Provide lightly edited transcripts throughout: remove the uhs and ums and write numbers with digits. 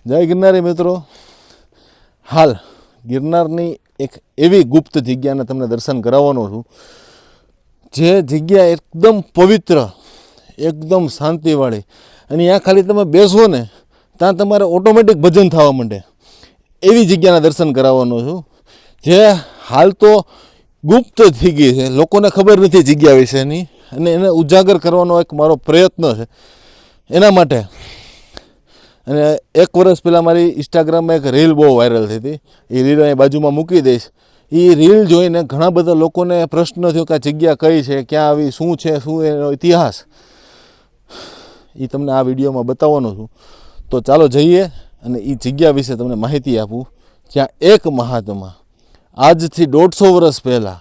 જય ગિરનારી મિત્રો, હાલ ગિરનારની એક એવી ગુપ્ત જગ્યાને તમને દર્શન કરાવવાનો છું, જે જગ્યા એકદમ પવિત્ર, એકદમ શાંતિવાળી, અને ત્યાં ખાલી તમે બેસો ને ત્યાં તમારે ઓટોમેટિક ભજન થવા માંડે એવી જગ્યાના દર્શન કરાવવાનો છું, જે હાલ તો ગુપ્ત થઈ ગઈ છે, લોકોને ખબર નથી જગ્યા વિશેની, અને એને ઉજાગર કરવાનો એક મારો પ્રયત્ન છે એના માટે. અને 1 વર્ષ પહેલાં મારી ઇન્સ્ટાગ્રામમાં એક રીલ બહુ વાયરલ થઈ હતી. એ રીલ અહીં બાજુમાં મૂકી દઈશ. એ રીલ જોઈને ઘણા બધા લોકોને પ્રશ્ન થયો કે આ જગ્યા કઈ છે, ક્યાં આવી, શું છે, શું એનો ઇતિહાસ, એ તમને આ વિડીયોમાં બતાવવાનો છું. તો ચાલો જઈએ અને એ જગ્યા વિશે તમને માહિતી આપું, જ્યાં એક મહાત્મા આજથી 150 વર્ષ પહેલાં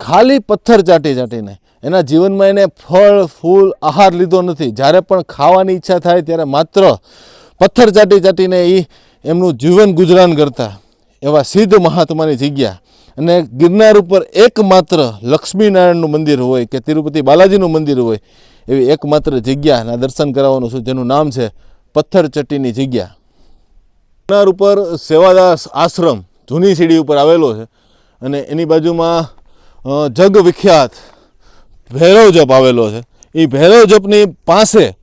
ખાલી પથ્થર ચાટીને એના જીવનમાં એને ફળ ફૂલ આહાર લીધો નથી. જ્યારે પણ ખાવાની ઈચ્છા થાય ત્યારે માત્ર પથ્થર ચાટીને એ એમનું જીવન ગુજરાન કરતા એવા સિદ્ધ મહાત્માની જગ્યા. અને ગિરનાર ઉપર એકમાત્ર લક્ષ્મીનારાયણનું મંદિર હોય કે તિરુપતિ બાલાજીનું મંદિર હોય એવી એકમાત્ર જગ્યાના દર્શન કરાવવાનું છું, જેનું નામ છે પથ્થરચટ્ટીની જગ્યા. ગિરનાર ઉપર સેવાદાસ આશ્રમ જૂની સીડી ઉપર આવેલો છે, અને એની બાજુમાં જગ વિખ્યાત ભૈરવ જપ આવેલો છે. એ ભૈરવ જપની પાસે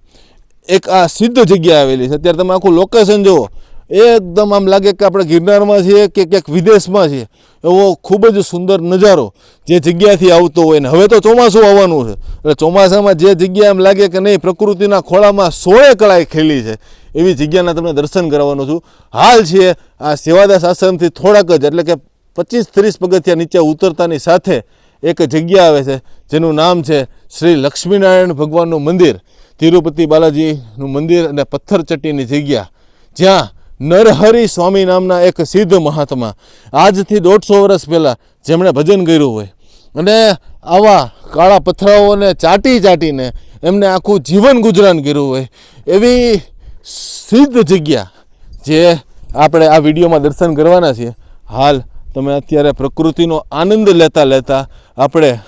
એક આ સિદ્ધ જગ્યા આવેલી છે. અત્યારે તમે આખું લોકેશન જુઓ, એકદમ આમ લાગે કે આપણે ગિરનારમાં છીએ કે ક્યાંક વિદેશમાં છીએ, એવો ખૂબ જ સુંદર નજારો જે જગ્યાથી આવતો હોય. ને હવે તો ચોમાસું આવવાનું છે, એટલે ચોમાસામાં જે જગ્યા એમ લાગે કે નહીં પ્રકૃતિના ખોળામાં 16 કળાએ ખેલી છે એવી જગ્યાના તમને દર્શન કરાવવાનો છું. હાલ છીએ આ સેવાદાસ આશ્રમથી થોડાક જ, એટલે કે 25-30 પગથિયા નીચે ઉતરતાની સાથે એક જગ્યા આવે છે, જેનું નામ છે શ્રી લક્ષ્મીનારાયણ ભગવાનનું મંદિર, તિરુપતિ બાલાજીનું મંદિર અને પથ્થરચટ્ટીની જગ્યા, જ્યાં નરહરિ સ્વામી નામના એક સિદ્ધ મહાત્મા આજથી 150 વર્ષ પહેલાં જેમણે ભજન કર્યું હોય, અને આવા કાળા પથરાઓને ચાટીને એમને આખું જીવન ગુજરાન કર્યું હોય એવી સિદ્ધ જગ્યા જે આપણે આ વિડીયોમાં દર્શન કરવાના છીએ. હાલ તમે અત્યારે પ્રકૃતિનો આનંદ લેતા આપણે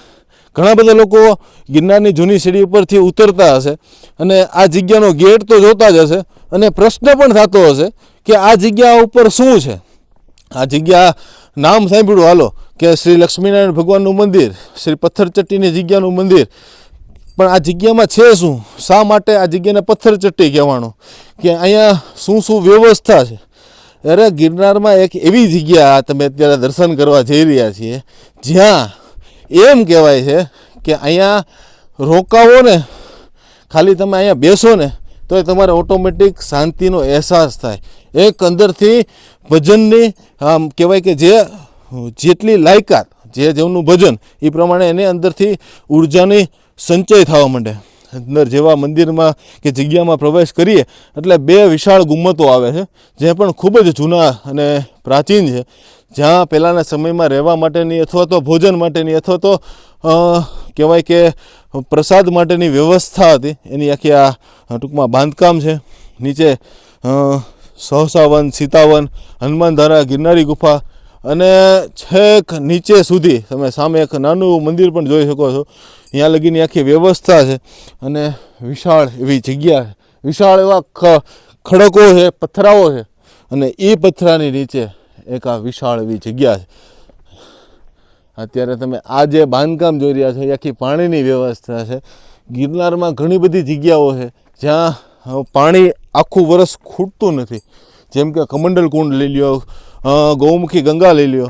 ઘણા બધા લોકો ગિરનારની જૂની સીડી ઉપરથી ઉતરતા હશે, અને આ જગ્યાનો ગેટ તો જોતા જ હશે, અને પ્રશ્ન પણ થતો હશે કે આ જગ્યા ઉપર શું છે. આ જગ્યા નામ સાંભળ્યું હાલો કે શ્રી લક્ષ્મીનારાયણ ભગવાનનું મંદિર, શ્રી પથ્થરચટ્ટીની જગ્યાનું મંદિર, પણ આ જગ્યામાં છે શું, શા માટે આ જગ્યાને પથ્થરચટ્ટી કહેવાનું, કે અહીંયા શું વ્યવસ્થા છે. અરે ગિરનારમાં એક એવી જગ્યા તમે અત્યારે દર્શન કરવા જઈ રહ્યા છીએ, જ્યાં એમ કહેવાય છે કે અહીંયા રોકાવો ને, ખાલી તમે અહીંયા બેસો ને તો એ તમારે ઓટોમેટિક શાંતિનો અહેસાસ થાય. એક અંદરથી ભજનની આમ કહેવાય કે જેટલી લાયકાત, જેમનું ભજન એ પ્રમાણે એને અંદરથી ઉર્જાની સંચય થવા માંડે. અંદર જેવા મંદિરમાં કે જગ્યામાં પ્રવેશ કરીએ એટલે 2 વિશાળ ગુમ્મતો આવે છે, જે પણ ખૂબ જ જૂના અને પ્રાચીન છે, જ્યાં પહેલાંના સમયમાં રહેવા માટેની અથવા તો ભોજન માટેની અથવા તો કહેવાય કે પ્રસાદ માટેની વ્યવસ્થા હતી. એની આખી આ ટૂંકમાં બાંધકામ છે. નીચે સહસાવન, સીતાવન, હનુમાનધારા, ગિરનારી ગુફા, અને છેક નીચે સુધી તમે સામે એક નાનું એવું મંદિર પણ જોઈ શકો છો. અહીંયા લગીની આખી વ્યવસ્થા છે, અને વિશાળ એવી જગ્યા છે, વિશાળ એવા ખડકો છે, પથરાઓ છે, અને એ પથરાની નીચે એક આ વિશાળ એવી જગ્યા છે. અત્યારે તમે આ જે બાંધકામ જોઈ રહ્યા છો એ આખી પાણીની વ્યવસ્થા છે. ગિરનારમાં ઘણી બધી જગ્યાઓ છે જ્યાં પાણી આખું વરસ ખૂટતું નથી, જેમ કે કમંડલ કુંડ લઈ લ્યો, ગૌમુખી ગંગા લઈ લ્યો,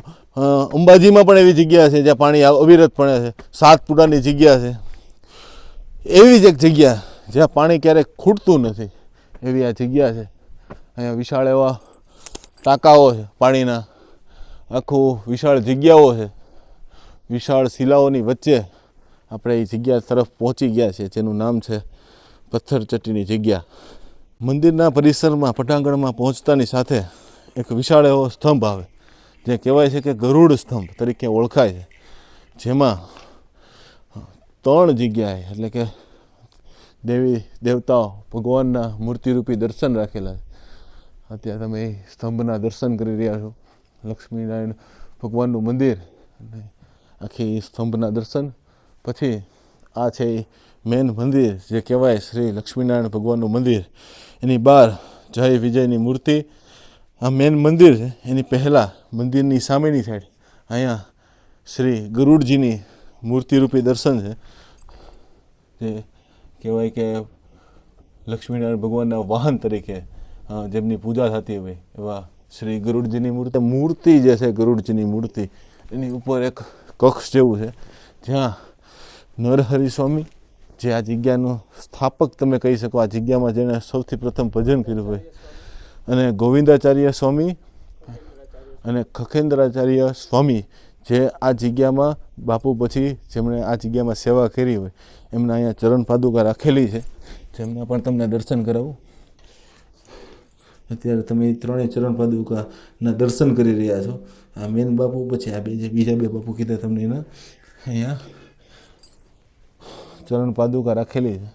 અંબાજીમાં પણ એવી જગ્યા છે જ્યાં પાણી અવિરતપણે છે, સાતપુડાની જગ્યા છે. એવી જ એક જગ્યા જ્યાં પાણી ક્યારેક ખૂટતું નથી એવી આ જગ્યા છે. અહીંયા વિશાળ એવા ટાંકાઓ છે પાણીના, આખું વિશાળ જગ્યાઓ છે. વિશાળ શિલાઓની વચ્ચે આપણે એ જગ્યા તરફ પહોંચી ગયા છીએ, જેનું નામ છે પથ્થરચટ્ટીની જગ્યા. મંદિરના પરિસરમાં પટાંગણમાં પહોંચતાની સાથે એક વિશાળ એવો સ્તંભ આવે, જે કહેવાય છે કે ગરુડ સ્તંભ તરીકે ઓળખાય છે, જેમાં 3 જગ્યાએ એટલે કે દેવી દેવતાઓ ભગવાનના મૂર્તિરૂપી દર્શન રાખેલા છે. અત્યારે તમે એ સ્તંભના દર્શન કરી રહ્યા છો, લક્ષ્મીનારાયણ ભગવાનનું મંદિર અને આખી સ્તંભના દર્શન. પછી આ છે એ મેન મંદિર જે કહેવાય શ્રી લક્ષ્મીનારાયણ ભગવાનનું મંદિર. એની બહાર જય વિજયની મૂર્તિ. આ મેન મંદિર છે, એની પહેલાં મંદિરની સામેની સાઈડ અહીંયા શ્રી ગરુડજીની મૂર્તિરૂપી દર્શન છે, જે કહેવાય કે લક્ષ્મીનારાયણ ભગવાનના વાહન તરીકે જેમની પૂજા થતી હોય એવા શ્રી ગરુડજીની મૂર્તિ જે છે, ગરુડજીની મૂર્તિ એની ઉપર એક કક્ષ જેવું છે, જ્યાં નરહરિ સ્વામી જે આ જગ્યાનો સ્થાપક તમે કહી શકો, આ જગ્યામાં જેણે સૌથી પ્રથમ ભજન કર્યું હોય, અને ગોવિંદાચાર્ય સ્વામી અને ખખેન્દ્રાચાર્ય સ્વામી જે આ જગ્યામાં બાપુ પછી જેમણે આ જગ્યામાં સેવા કરી હોય એમના અહીંયા ચરણ પાદુકા રાખેલી છે, જેમના પણ તમને દર્શન કરાવું. અત્યારે તમે ત્રણેય ચરણ પાદુકાના દર્શન કરી રહ્યા છો. આ મેન બાપુ પછી આ બીજા બે બાપુ કીધા તમને એના અહીંયા ચરણ પાદુકા રાખેલી છે.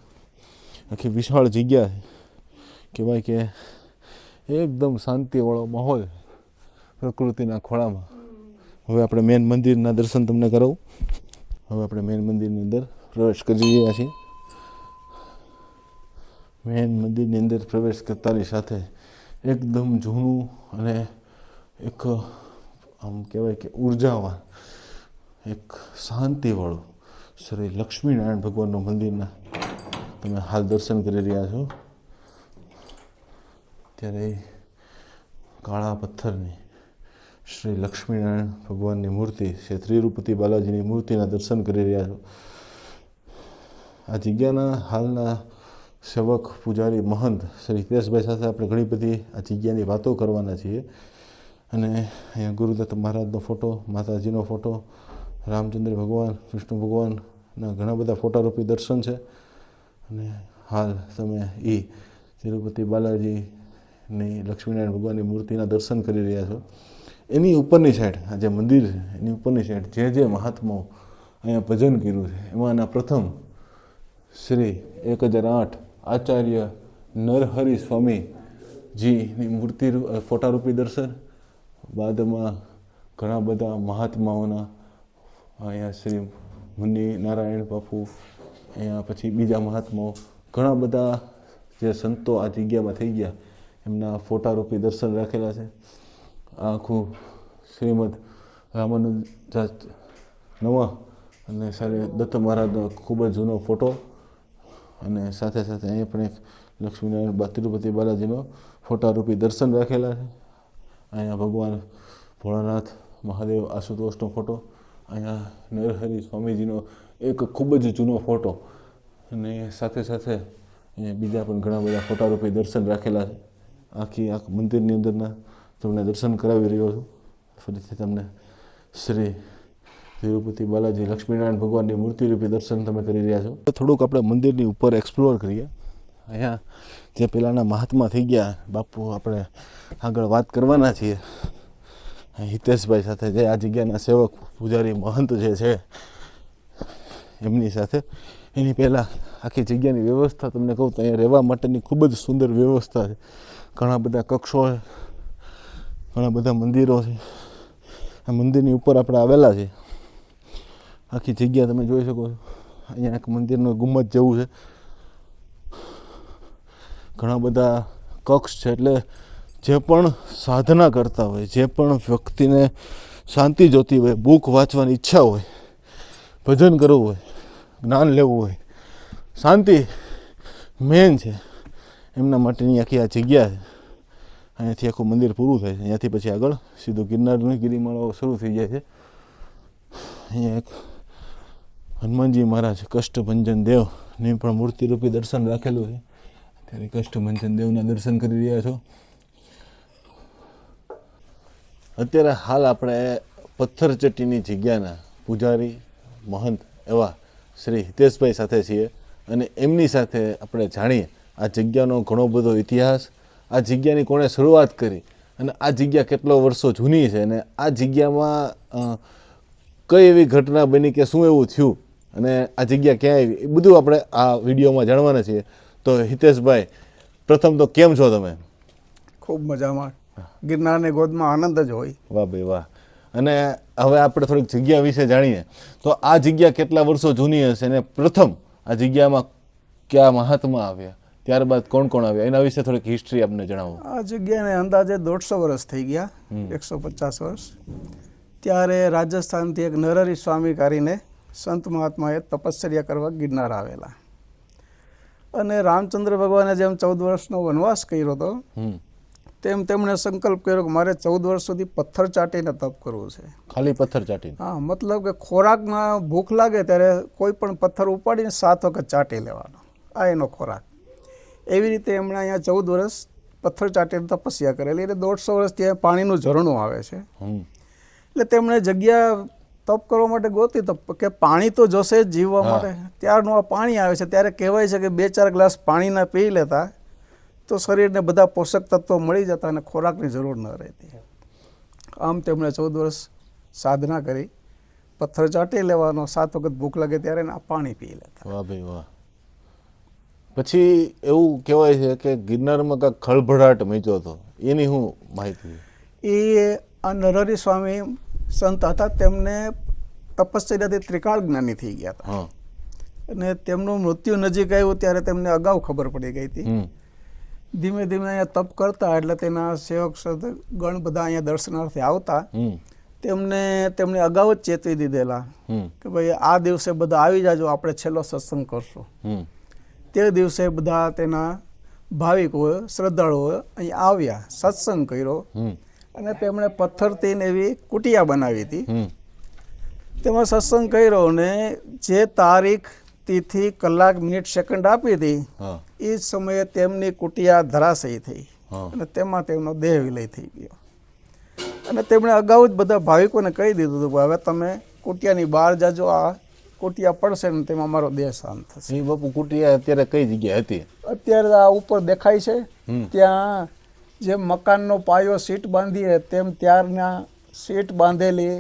આખી વિશાળ જગ્યા છે, કહેવાય કે એકદમ શાંતિવાળો માહોલ પ્રકૃતિના ખોળામાં. હવે આપણે મેન મંદિરના દર્શન તમને કરાવું. હવે આપણે મેન મંદિરની અંદર પ્રવેશ કરી રહ્યા છીએ. મેન મંદિરની અંદર પ્રવેશ કરતાની સાથે એકદમ જૂનું અને એક આમ કહેવાય કે ઉર્જાવાન, એક શાંતિવાળું શ્રી લક્ષ્મીનારાયણ ભગવાનનું મંદિરના તમે હાલ દર્શન કરી રહ્યા છો. ત્યારે કાળા પથ્થરની શ્રી લક્ષ્મીનારાયણ ભગવાનની મૂર્તિ, શ્રી ત્રિરુપતિ બાલાજીની મૂર્તિના દર્શન કરી રહ્યા છો. આ જગ્યાના હાલના સેવક પૂજારી મહંત શ્રી હિતેશભાઈ સાથે આપણે ઘણી બધી આ જગ્યાની વાતો કરવાના છીએ. અને અહીંયા ગુરુદત્ત મહારાજનો ફોટો, માતાજીનો ફોટો, રામચંદ્ર ભગવાન, વિષ્ણુ ભગવાનના ઘણા બધા ફોટારૂપી દર્શન છે. અને હાલ તમે એ તિરુપતિ બાલાજીની લક્ષ્મીનારાયણ ભગવાનની મૂર્તિના દર્શન કરી રહ્યા છો. એની ઉપરની સાઈડ આ જે મંદિર છે એની ઉપરની સાઈડ જે મહાત્માઓ અહીંયા ભજન કર્યું છે એમાંના પ્રથમ શ્રી 1008 આચાર્ય નરહરિ સ્વામીજીની મૂર્તિ ફોટારૂપી દર્શન. બાદમાં ઘણા બધા મહાત્માઓના અહીંયા શ્રી મુનિ નારાયણ બાપુ, અહીંયા પછી બીજા મહાત્માઓ, ઘણા બધા જે સંતો આ જગ્યામાં થઈ ગયા એમના ફોટારૂપી દર્શન રાખેલા છે. આખું શ્રીમદ રામાનુજાચ નવા અને સારી દત્ત મહારાજનો ખૂબ જ જૂનો ફોટો, અને સાથે સાથે અહીંયા પણ એક લક્ષ્મીનારાયણ તિરુપતિ બાલાજીનો ફોટારૂપી દર્શન રાખેલા છે. અહીંયા ભગવાન ભોળાનાથ મહાદેવ આશુતોષનો ફોટો, અહીંયા નરહરિ સ્વામીજીનો એક ખૂબ જ જૂનો ફોટો, અને સાથે સાથે અહીંયા બીજા પણ ઘણા બધા ફોટારૂપી દર્શન રાખેલા છે. આખા મંદિરની અંદરના તમને દર્શન કરાવી રહ્યો છું. ફરીથી તમને શ્રી તિરુપતિ બાલાજી લક્ષ્મીનારાયણ ભગવાનની મૂર્તિરૂપી દર્શન તમે કરી રહ્યા છો. થોડુંક આપણે મંદિરની ઉપર એક્સપ્લોર કરીએ. અહીંયા જે પહેલાંના મહાત્મા થઈ ગયા બાપુ, આપણે આગળ વાત કરવાના છીએ હિતેશભાઈ સાથે, જે આ જગ્યાના સેવક પૂજારી મહંત જે છે એમની સાથે. એની પહેલાં આખી જગ્યાની વ્યવસ્થા તમને કહું તો અહીંયા રહેવા માટેની ખૂબ જ સુંદર વ્યવસ્થા છે. ઘણા બધા કક્ષો છે, ઘણા બધા મંદિરો છે. આ મંદિરની ઉપર આપણે આવેલા છે. આખી જગ્યા તમે જોઈ શકો છો. અહીંયા એક મંદિરનું ગુંબજ જેવું છે, ઘણા બધા કક્ષ છે. એટલે જે પણ સાધના કરતા હોય, જે પણ વ્યક્તિને શાંતિ જોતી હોય, બુક વાંચવાની ઈચ્છા હોય, ભજન કરવું હોય, જ્ઞાન લેવું હોય, શાંતિ મેન છે, એમના માટેની આખી આ જગ્યા છે. અહીંયાથી આખું મંદિર પૂરું થાય છે. અહીંયાથી પછી આગળ સીધું ગિરનારની ગિરિમાળાઓ શરૂ થઈ જાય છે. અહીંયા એક હનુમાનજી મહારાજ કષ્ટભંજન દેવની પણ મૂર્તિરૂપી દર્શન રાખેલું છે. ત્યારે કષ્ટભંજન દેવના દર્શન કરી રહ્યા છો. અત્યારે હાલ આપણે પથ્થરચટ્ટીની જગ્યાના પૂજારી મહંત એવા શ્રી હિતેશભાઈ સાથે છીએ, અને એમની સાથે આપણે જાણીએ આ જગ્યાનો ઘણો બધો ઇતિહાસ, આ જગ્યાની કોણે શરૂઆત કરી, અને આ જગ્યા કેટલો વર્ષો જૂની છે, અને આ જગ્યામાં કઈ એવી ઘટના બની કે શું એવું થયું, અને આ જગ્યા ક્યાં આવી, એ બધું આપણે આ વિડીયોમાં જાણવાના છીએ. તો હિતેશભાઈ, પ્રથમ તો કેમ છો તમે? ખૂબ મજામાં. ગિરનારની ગોદમાં આનંદ જ હોય. વાહ ભાઈ વાહ. અને હવે આપણે થોડીક જગ્યા વિશે જાણીએ. તો આ જગ્યા કેટલા વર્ષો જૂની હશે, અને પ્રથમ આ જગ્યામાં કયા મહાત્મા આવ્યા, ત્યારબાદ કોણ કોણ આવ્યા એના વિશે થોડીક હિસ્ટ્રી આપને જણાવો. આ જગ્યાને અંદાજે 150 વર્ષ થઈ ગયા, 150 વર્ષ. ત્યારે રાજસ્થાનથી એક નરહરી સ્વામી કરીને સંત મહાત્માએ તપશ્ચર્યા કરવા ગિરનાર આવેલા. અને રામચંદ્ર ભગવાને જેમ 14 વર્ષનો વનવાસ કર્યો હતો તેમ તેમણે સંકલ્પ કર્યો કે મારે 14 વર્ષ સુધી પથ્થર ચાટીને તપ કરવું છે. ખાલી પથ્થર ચાટીને? હા, મતલબ કે ખોરાકમાં ભૂખ લાગે ત્યારે કોઈ પણ પથ્થર ઉપાડીને 7 વખત ચાટી લેવાનો, આ એનો ખોરાક. એવી રીતે એમણે અહીંયા 14 વર્ષ પથ્થર ચાટીને તપસ્યા કરેલી. એટલે 150 વર્ષ ત્યાં પાણીનું ઝરણું આવે છે. એટલે તેમણે જગ્યા તપ કરવા માટે ગોતી તો કે પાણી તો જોશે જ જીવવા માટે. ત્યારનું આ પાણી આવે છે. ત્યારે કહેવાય છે કે 2-4 ગ્લાસ પાણીના પી લેતા તો શરીરને બધા પોષક તત્વો મળી જતા અને ખોરાકની જરૂર ન રહેતી. આમ તેમણે 14 વર્ષ સાધના કરી, પથ્થર ચાટી લેવાનો, 7 વખત ભૂખ લાગે ત્યારે આ પાણી પી લેતા. વાહ ભાઈ વાહ. પછી એવું કહેવાય છે કે ગિરનારમાં કાંઈક ખળભળાટ મચ્યો હતો, એની શું માહિતી? એ આ નરહરી સ્વામી સંત હતા. તેમને તપશ્ચર્યાથી ત્રિકાળ જ્ઞાની થઈ ગયા હતા. અને તેમનું મૃત્યુ નજીક આવ્યું ત્યારે તેમને અગાઉ ખબર પડી ગઈ હતી. ધીમે ધીમે અહીંયા તપ કરતા એટલે તેના સેવક ગણ બધા અહીંયા દર્શનાર્થે આવતા. તેમણે અગાઉ જ ચેતવી દીધેલા કે ભાઈ આ દિવસે બધા આવી જાજો, આપણે છેલ્લો સત્સંગ કરશું. તે દિવસે બધા તેના ભાવિકો શ્રદ્ધાળુઓ અહીં આવ્યા, સત્સંગ કર્યો. અને તેમણે પથ્થરથી એવી કુટિયા બનાવી હતી. તેમાં સત્સંગ કર્યો ને જે તારીખ, તિથિ, કલાક, મિનિટ, સેકન્ડ આપી હતી એ સમયે તેમની કુટિયા ધરાશયી થઈ અને તેમાં તેમનો દેહ વિલય થઈ ગયો. અને તેમણે અગાઉ જ બધા ભાવિકોને કહી દીધું હતું કે હવે તમે કુટિયાની બહાર જાજો, આ કુટિયા પડશે ને તેમાં મારો દેહ શાંત થશે. બાપુ કુટિયા અત્યારે કઈ જગ્યાએ હતી? અત્યારે આ ઉપર દેખાય છે ત્યાં જેમ મકાનનો પાયો સીટ બાંધીએ તેમ ત્યારના સીટ બાંધેલી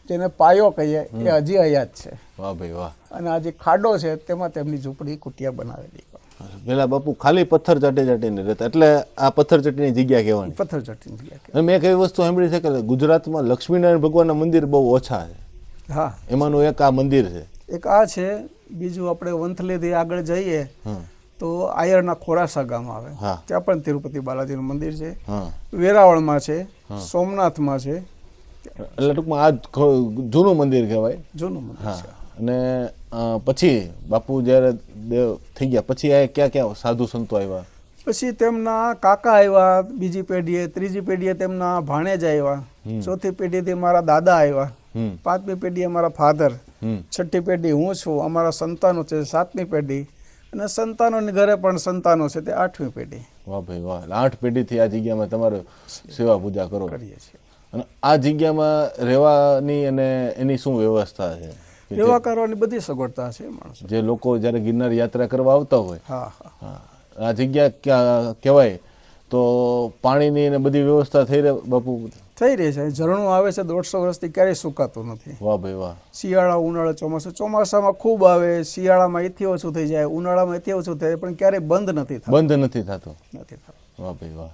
જેને પાયો કહીએ એ હજી અહીંયા જ છે. વાહ ભાઈ વાહ. અને આ જે ખાડો છે તેમાં તેમની ઝૂંપડી કુટિયા બનાવેલી. પેલા બાપુ ખાલી પથ્થર ચાટીને રહેતા, એટલે આ પથ્થર ચાટીની જગ્યા કહેવાની. પથ્થર ચાટીની જગ્યા. મેં એક એવી વસ્તુ સાંભળી છે કે ગુજરાતમાં લક્ષ્મીનારાયણ ભગવાનના મંદિર બહુ ઓછા છે. હા, એમાંનું એક આ મંદિર છે. એક આ છે. બીજું આપણે વંથલીથી આગળ જઈએ તો આયરના ખોરાસા ગામ આવે, ત્યાં પણ તિરુપતિ બાલાજીનું મંદિર છે. વેરાવળમાં છે, સોમનાથમાં છે. એટલે ટૂંકમાં આ જૂનું મંદિર કહેવાય. જૂનું મંદિર છે. અને પછી બાપુ જ્યારે દેવ થઈ ગયા પછી આ ક્યાં ક્યાં સાધુ સંતો આવ્યા? પછી તેમના કાકા આવ્યા બીજી પેઢીએ, ત્રીજી પેઢીએ તેમના ભાણેજ આવ્યા, ચોથી પેઢીથી મારા દાદા આવ્યા, 5મી પેઢીએ મારા ફાધર, 6ઠ્ઠી પેઢી હું છું, અમારા સંતાનો છે 7મી પેઢી, અને સંતાનોની ઘરે પણ સંતાનો છે તે 8મી પેઢી. વાહ ભાઈ વાહ. 8 પેઢીથી આ જગ્યામાં તમારે સેવા પૂજા કરો કરીએ છીએ. અને આ જગ્યામાં રહેવાની અને એની શું વ્યવસ્થા છે? રહેવા કરવાની બધી સગવડતા છે માણસો. જે લોકો જ્યારે ગિરનાર યાત્રા કરવા આવતા હોય, હા, આ જગ્યા કહેવાય તો પાણીની ને બધી વ્યવસ્થા થઈ રહે બાપુ? થઈ રહી છે. ઝરણું આવે છે 150 વર્ષથી, ક્યારેય સુકાતું નથી. વાહ ભાઈ વાહ. શિયાળા, ઉનાળા, ચોમાસું. ચોમાસામાં ખૂબ આવે, શિયાળામાં એથી ઓછું થઈ જાય, ઉનાળામાં એથી ઓછું થાય, પણ ક્યારેય બંધ નથી થતું. વાહ ભાઈ વાહ.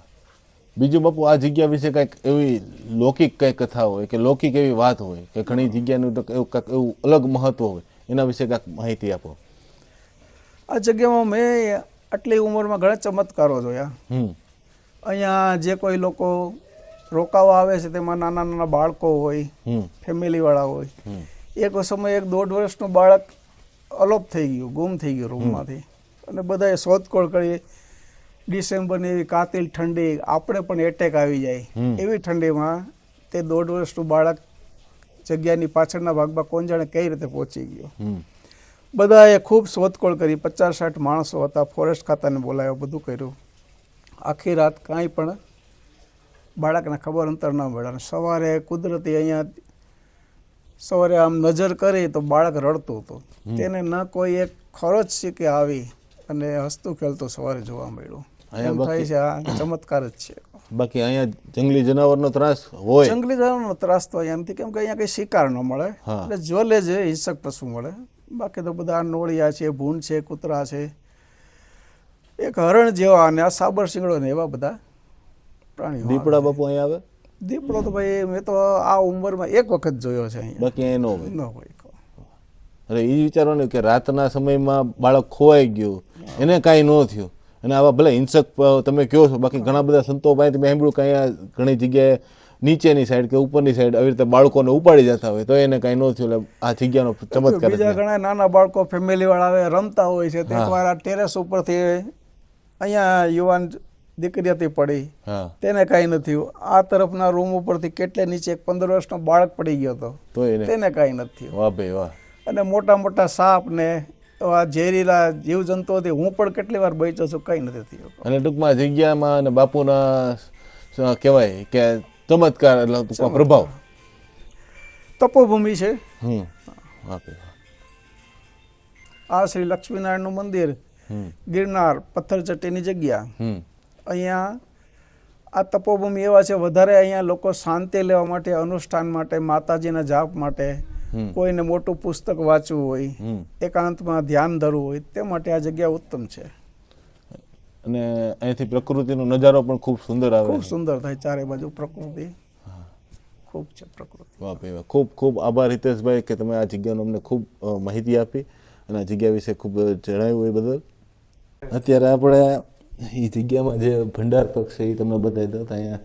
બીજું બાપુ આ જગ્યા વિશે કંઈક એવી લૌકિક કંઈક કથા હોય કે લૌકિક એવી વાત હોય કે ઘણી જગ્યાનું તો એવું અલગ મહત્વ હોય, એના વિશે કાંઈક માહિતી આપો. આ જગ્યામાં મેં આટલી ઉંમરમાં ઘણા ચમત્કારો જોયા. અહીંયા જે કોઈ લોકો રોકાવા આવે છે તેમાં નાના નાના બાળકો હોય, ફેમિલીવાળા હોય. એક સમયે એક 1.5 વર્ષનું બાળક અલોપ થઈ ગયું, ગુમ થઈ ગયું રૂમમાંથી. અને બધાએ શોધખોળ કરી. ડિસેમ્બરની એવી કાતિલ ઠંડી, આપણે પણ એટેક આવી જાય એવી ઠંડીમાં તે 1.5 વર્ષનું બાળક જગ્યાની પાછળના ભાગમાં કોણ જાણે કઈ રીતે પહોંચી ગયો. બધાએ ખૂબ શોધખોળ કરી. 50-60 માણસો હતા, ફોરેસ્ટ ખાતાને બોલાવ્યો, બધું કર્યું. આખી રાત કાંઈ પણ બાળકને ખબર અંતર ન મળ્યા. સવારે કુદરતી અહીંયા સવારે આમ નજર કરી તો બાળક રડતું હતું. તેને ન કોઈ એક ખરોચ છે કે આવી અને હસતું ખેલતું સવારે જોવા મળ્યું. એમ થાય છે આ ચમત્કાર જ છે. બાકી અહીંયા જંગલી જનાવરનો ત્રાસ હોય? જંગલી જનાવરનો ત્રાસ તો અહીંયાથી, કેમ કે અહીંયા કંઈ શિકાર ન મળે, એટલે જોલે જ હિંસક પશુ મળે. બાકી તો બધા નોળિયા છે, ભૂંડ છે, કૂતરા છે, એક હરણ જેવા અને આ સાબર શિંગડો ને એવા બધા પ્રાણીઓ. દીપડા બાપુ અહીંયા આવે? દીપડો તો ભાઈ મેં તો આ ઉંમરમાં એક વખત જોયો છે અહીંયા. બાકી અહીંયા ન હોય. અરે એ વિચારવાનું કે રાતના સમયમાં બાળક ખોવાઈ ગયું, એને કાંઈ ન થયું, અને આવા ભલે હિંસક તમે કહો છો, બાકી ઘણા બધા સંતો પાસે મેં સાંભળ્યું કે અહીંયા ઘણી જગ્યાએ નીચેની સાઈડ કે ઉપરની સાઈડ આવી રીતે બાળકોને ઉપાડી જતા હોય તો એને કાંઈ ન થયું. એટલે આ જગ્યાનો ચમત્કાર બીજા ઘણા નાના બાળકો ફેમિલી વાળા આવે રમતા હોય છે, તે એકવાર આ ટેરેસ ઉપરથી અહીંયા યુવાન દીકરી હતી પડી, હા તેને કાંઈ નથી થયું. આ તરફના રૂમ ઉપરથી કેટલે નીચે એક 15 વર્ષનો બાળક પડી ગયો હતો, તો એને તેને કાંઈ નથી થયું. વાહ ભાઈ વાહ. અને મોટા મોટા સાપ ને આ ઝેરીલા જીવજંતુઓથી હું પણ કેટલી વાર બચ્યો છું, કંઈ નથી થયું. અને ટૂંકમાં જગ્યામાં અને બાપુના કહેવાય કે ચમત્કાર એટલે ટૂંકમાં પ્રભાવ. તપોભૂમિ છે. વાહ ભાઈ વાહ. આ શ્રી લક્ષ્મીનારાયણનું મંદિર ગિરનાર પથ્થરચટ્ટીની જગ્યા. અહીંયા આ તપોભૂમિ એવા છે, વધારે અહીંયા લોકો શાંતિ લેવા માટે, અનુષ્ઠાન માટે, માતાજીના જાપ માટે, કોઈને મોટું પુસ્તક વાંચવું હોય, એકાંતમાં ધ્યાન ધરવું હોય, તે માટે આ જગ્યા ઉત્તમ છે. અને અહીંથી પ્રકૃતિનો નજારો પણ ખૂબ સુંદર આવે, ખૂબ સુંદર થાય. ચારે બાજુ પ્રકૃતિ ખૂબ છે. પ્રકૃતિ. વાહ ભાઈ વાહ. ખૂબ ખૂબ આભાર હિતેશભાઈ કે તમે આ જગ્યાનો અમને ખૂબ માહિતી આપી અને આ જગ્યા વિશે ખૂબ જણાવ્યું એ બદલ. અત્યારે આપણે એ જગ્યામાં જે ભંડાર પક્ષ છે એ તમને બતાવી દો. અહીંયા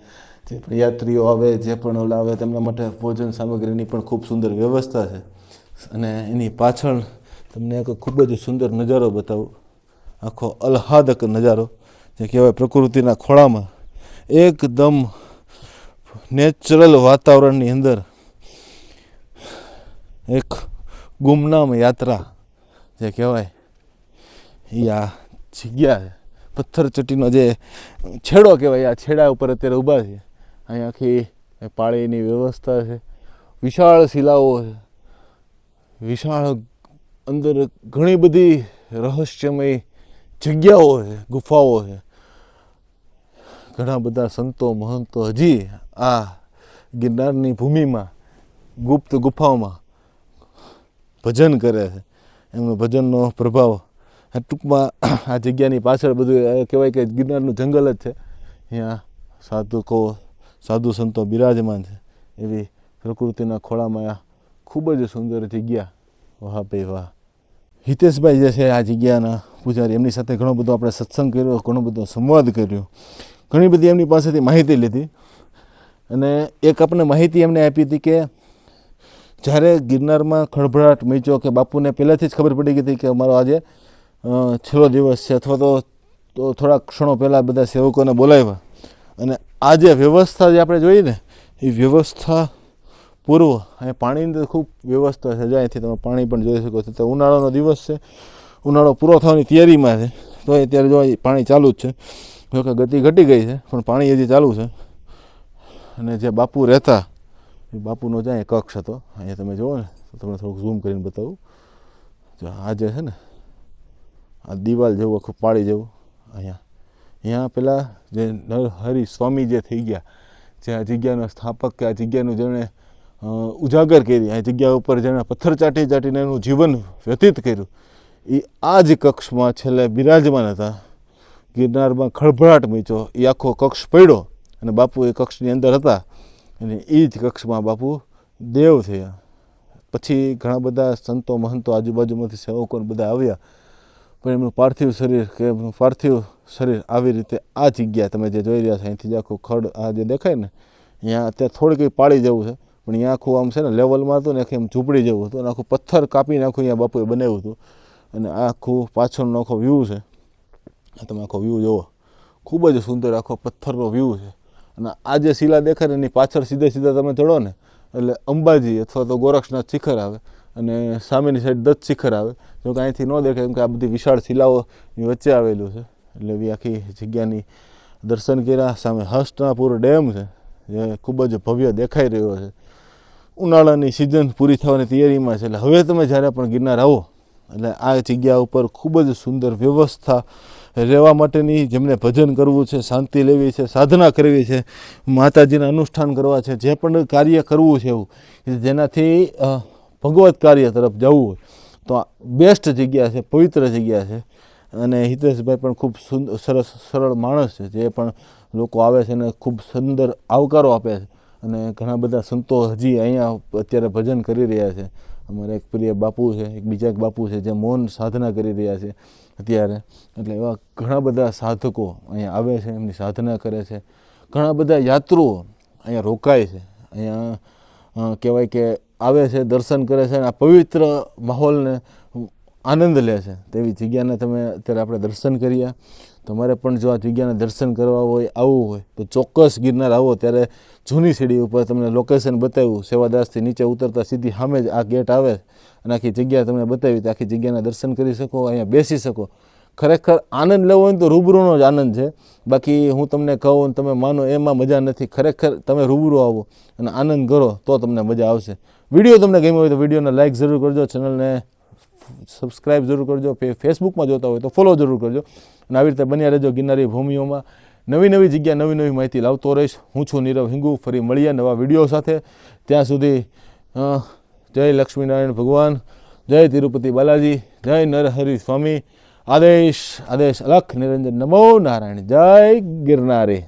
જે પણ યાત્રીઓ આવે, જે પણ ઓલા આવે, તેમના માટે ભોજન સામગ્રીની પણ ખૂબ સુંદર વ્યવસ્થા છે. અને એની પાછળ તમને એક ખૂબ જ સુંદર નજારો બતાવું, આખો આહ્લાદક નજારો જે કહેવાય પ્રકૃતિના ખોળામાં એકદમ નેચરલ વાતાવરણની અંદર એક ગુમનામ યાત્રા જે કહેવાય એ આ જગ્યા છે. પથ્થરચટ્ટીનો જે છેડો કહેવાય, આ છેડા ઉપર અત્યારે ઊભા છે. અહીં આખી પાળીની વ્યવસ્થા છે, વિશાળ શિલાઓ છે, વિશાળ અંદર ઘણી બધી રહસ્યમય જગ્યાઓ છે, ગુફાઓ છે. ઘણા બધા સંતો મહંતો હજી આ ગિરનારની ભૂમિમાં ગુપ્ત ગુફાઓમાં ભજન કરે છે. એમનો ભજનનો પ્રભાવ ટૂંકમાં આ જગ્યાની પાછળ બધું કહેવાય કે ગિરનારનું જંગલ જ છે. અહીંયા સાધુ સંતો બિરાજમાન છે. એવી પ્રકૃતિના ખોળામાં આ ખૂબ જ સુંદર જગ્યા. વાહ ભાઈ વાહ. હિતેશભાઈ જે છે આ જગ્યાના પૂજારી, એમની સાથે ઘણો બધો આપણે સત્સંગ કર્યો, ઘણો બધો સંવાદ કર્યો, ઘણી બધી એમની પાસેથી માહિતી લીધી. અને એક આપણને માહિતી એમને આપી હતી કે જ્યારે ગિરનારમાં ખળભળાટ મચ્યો કે બાપુને પહેલાંથી જ ખબર પડી ગઈ હતી કે અમારો આજે છેલ્લો દિવસ છે, અથવા તો થોડાક ક્ષણો પહેલાં બધા સેવકોને બોલાવ્યા. અને આ જે વ્યવસ્થા જે આપણે જોઈએ ને એ વ્યવસ્થા પૂર્વ અહીંયા પાણીની ખૂબ વ્યવસ્થા છે. જ્યાંથી તમે પાણી પણ જોઈ શકો છો. તો ઉનાળાનો દિવસ છે, ઉનાળો પૂરો થવાની તૈયારીમાં છે, તો અત્યારે જો પાણી ચાલુ જ છે. જોકે ગતિ ઘટી ગઈ છે પણ પાણી હજી ચાલુ છે. અને જે બાપુ રહેતા એ બાપુનો જ્યાં કક્ષ હતો, અહીંયા તમે જુઓ ને તો તમને થોડુંક ઝૂમ કરીને બતાવું. જો આ જે છે ને આ દિવાલ જેવું આખું પાળી જેવું, અહીંયા પેલા જે નરહરિ સ્વામી જે થઈ ગયા, જે આ જગ્યાના સ્થાપક કે આ જગ્યાનું જેણે ઉજાગર કરી, આ જગ્યા ઉપર જેણે પથ્થર ચાટીને એનું જીવન વ્યતીત કર્યું, એ આ જ કક્ષમાં છેલ્લે બિરાજમાન હતા. ગિરનારમાં ખળભળાટ મચ્યો, એ આખો કક્ષ પડ્યો અને બાપુ એ કક્ષની અંદર હતા. અને એ જ કક્ષમાં બાપુ દેવ થયા. પછી ઘણા બધા સંતો મહંતો આજુબાજુમાંથી સેવકો બધા આવ્યા, પણ એમનું પાર્થિવ શરીર આવી રીતે આ જગ્યા તમે જે જોઈ રહ્યા છો, અહીંથી જ આખું ખડ આ જે દેખાય ને, અહીંયા અત્યારે થોડી કંઈ પાળી જવું છે, પણ અહીંયા આખું આમ છે ને લેવલમાં હતું ને, આખી ઝૂંપડી જેવું હતું અને આખું પથ્થર કાપીને આખું અહીંયા બાપુએ બનાવ્યું હતું. અને આ આખું પાછળનો આખો વ્યૂ છે, તમે આખો વ્યૂ જુઓ, ખૂબ જ સુંદર આખો પથ્થરનો વ્યૂ છે. અને આ જે શિલા દેખાય ને એની પાછળ સીધા તમે ચડો ને એટલે અંબાજી અથવા તો ગોરક્ષનાથ શિખર આવે અને સામેની સાઈડ દત્ત શિખર આવે. જો કે અહીંથી ન દેખાય કેમ કે આ બધી વિશાળ શિલાઓની વચ્ચે આવેલું છે. એટલે એવી આખી જગ્યાની દર્શન કર્યા. સામે હસ્તનાપુર ડેમ છે જે ખૂબ જ ભવ્ય દેખાઈ રહ્યો છે. ઉનાળાની સિઝન પૂરી થવાની તૈયારીમાં છે. એટલે હવે તમે જ્યારે પણ ગિરનાર આવો એટલે આ જગ્યા ઉપર ખૂબ જ સુંદર વ્યવસ્થા રહેવા માટેની, જેમને ભજન કરવું છે, શાંતિ લેવી છે, સાધના કરવી છે, માતાજીના અનુષ્ઠાન કરવા છે, જે પણ કાર્ય કરવું છે એવું જેનાથી ભગવત કાર્ય તરફ જવું હોય તો આ બેસ્ટ જગ્યા છે, પવિત્ર જગ્યા છે. અને હિતેશભાઈ પણ ખૂબ સરળ માણસ છે, જે પણ લોકો આવે છે એને ખૂબ સુંદર આવકારો આપે છે. અને ઘણા બધા સંતો હજી અહીંયા અત્યારે ભજન કરી રહ્યા છે. અમારા એક પ્રિય બાપુ છે, એક બીજા એક બાપુ છે જે મૌન સાધના કરી રહ્યા છે અત્યારે. એટલે એવા ઘણા બધા સાધકો અહીંયા આવે છે, એમની સાધના કરે છે. ઘણા બધા યાત્રુઓ અહીંયા રોકાય છે, અહીંયા કહેવાય કે આવે છે, દર્શન કરે છે અને આ પવિત્ર માહોલને આનંદ લે છે. તેવી જગ્યાને તમે અત્યારે આપણે દર્શન કર્યા. તમારે પણ જો આ જગ્યાના દર્શન કરવા હોય, આવવું હોય તો ચોક્કસ ગિરનાર આવો. ત્યારે જૂની સીડી ઉપર તમને લોકેશન બતાવ્યું, સેવાદાસથી નીચે ઉતરતા સીધી સામે જ આ ગેટ આવે અને આખી જગ્યા તમને બતાવી તો આખી જગ્યાના દર્શન કરી શકો, અહીંયા બેસી શકો. ખરેખર આનંદ લેવો હોય ને તો રૂબરૂનો જ આનંદ છે. બાકી હું તમને કહું તમે માનો એમાં મજા નથી. ખરેખર તમે રૂબરૂ આવો અને આનંદ કરો તો તમને મજા આવશે. વિડીયો તમને ગમ્યો હોય તો વિડીયોને લાઇક જરૂર કરજો, ચેનલને સબસ્ક્રાઈબ જરૂર કરજો, ફેસબુકમાં જોતા હોય તો ફોલો જરૂર કરજો અને આવી રીતે બન્યા રહેજો ગિરનારી ભૂમિઓમાં. નવી નવી જગ્યા, નવી નવી માહિતી લાવતો રહીશ. હું છું નીરવ હિંગુ. ફરી મળીએ નવા વિડીયો સાથે. ત્યાં સુધી જય લક્ષ્મીનારાયણ ભગવાન, જય તિરુપતિ બાલાજી, જય નરહરિ સ્વામી. આદેશ આદેશ અલખ નિરંજન, નમો નારાયણ, જય ગિરનારી.